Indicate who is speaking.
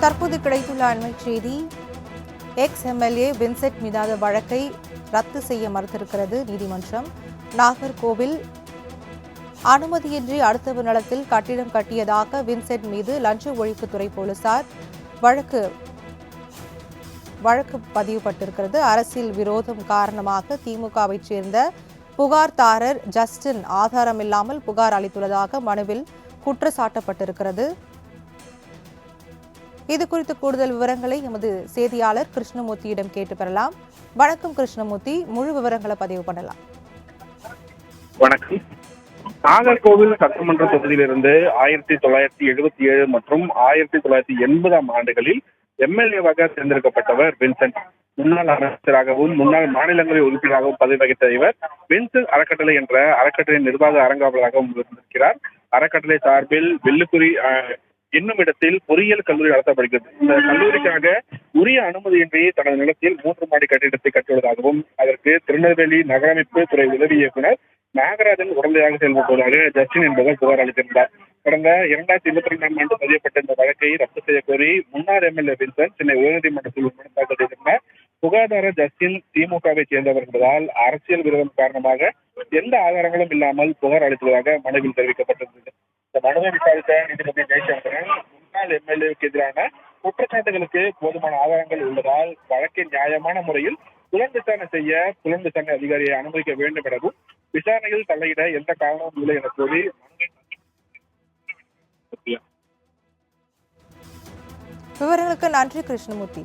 Speaker 1: தற்போது கிடைத்துள்ள அண்மைச் செய்தி, எக்ஸ் எம்எல்ஏ வின்சென்ட் மீதான வழக்கை ரத்து செய்ய மறுத்திருக்கிறது நீதிமன்றம். நாகர்கோவில் அனுமதியின்றி அடுத்தவர் நிலத்தில் கட்டிடம் கட்டியதாக வின்சென்ட் மீது லஞ்ச ஒழிப்புத்துறை போலீசார் வழக்கு பதிவுபட்டிருக்கிறது. அரசியல் விரோதம் காரணமாக திமுகவைச் சேர்ந்த புகார்தாரர் ஜஸ்டின் ஆதாரமில்லாமல் புகார் அளித்துள்ளதாக மனுவில் குற்றச்சாட்டப்பட்டிருக்கிறது. இது குறித்த கூடுதல் விவரங்களை எமது செய்தியாளர் கிருஷ்ணமூர்த்தியிடம் கேட்டு பெறலாம். வணக்கம் கிருஷ்ணமூர்த்தி, முழு விவரங்களை பதிவு பண்ணலாம்.
Speaker 2: வணக்கம். நாகர்கோவில் சட்டமன்ற தொகுதியிலிருந்து 1977 மற்றும் 1980 ஆண்டுகளில் எம்எல்ஏவாக தேர்ந்தெடுக்கப்பட்டவர் வின்சென்ட். முன்னாள் அமைச்சராகவும் முன்னாள் மாநிலங்களவை உறுப்பினராகவும் பதவி வகித்த இவர் வின்சென்ட் அறக்கட்டளை என்ற அறக்கட்டளையின் நிர்வாக அரங்காவலராகவும் இருந்திருக்கிறார். அறக்கட்டளை சார்பில் வெள்ளுக்குறி என்னும் இடத்தில் பொறியியல் கல்லூரி நடத்தப்படுகிறது. இந்த கல்லூரிக்காக உரிய அனுமதியின்றி தனது நிலத்தில் 3 மாடி கட்டிடத்தை கட்டியுள்ளதாகவும் அதற்கு திருநெல்வேலி நகரமைப்பு துறை உதவி இயக்குநர் நாகராஜன் உடந்தையாக செயல்பட்டுள்ளதாக ஜஸ்டின் என்பவர் புகார் அளித்திருந்தார். கடந்த 2022 ஆண்டு பதியப்பட்ட இந்த வழக்கை ரத்து செய்ய கோரி முன்னாள் எம்எல்ஏ வின்சென்ட் சென்னை உயர்நீதிமன்றத்தில் மனு தாக்கல் செய்திருந்தார். புகார்தாரர் ஜஸ்டின் திமுகவை சேர்ந்தவர் என்பதால் அரசியல் விரோதம் காரணமாக எந்த ஆதாரங்களும் இல்லாமல் புகார் அளித்துள்ளதாக மனுவில் தெரிவிக்கப்பட்டிருந்தது. இந்த மனுவை விசாரித்த நீதிபதி ஜெயசந்திரன் முன்னாள் எம்எல்ஏவுக்கு எதிரான குற்றச்சாட்டுகளுக்கு போதுமான ஆதாரங்கள் உள்ளதால் வழக்கை நியாயமான முறையில் புலன் விசாரணை செய்ய புலன் விசாரணை அதிகாரியை அனுமதிக்க வேண்டும் எனவும் விசாரணையில் தலையிட எந்த காரணமும் இல்லை என கூறி
Speaker 1: விவரங்களுக்கு நன்றி கிருஷ்ணமூர்த்தி.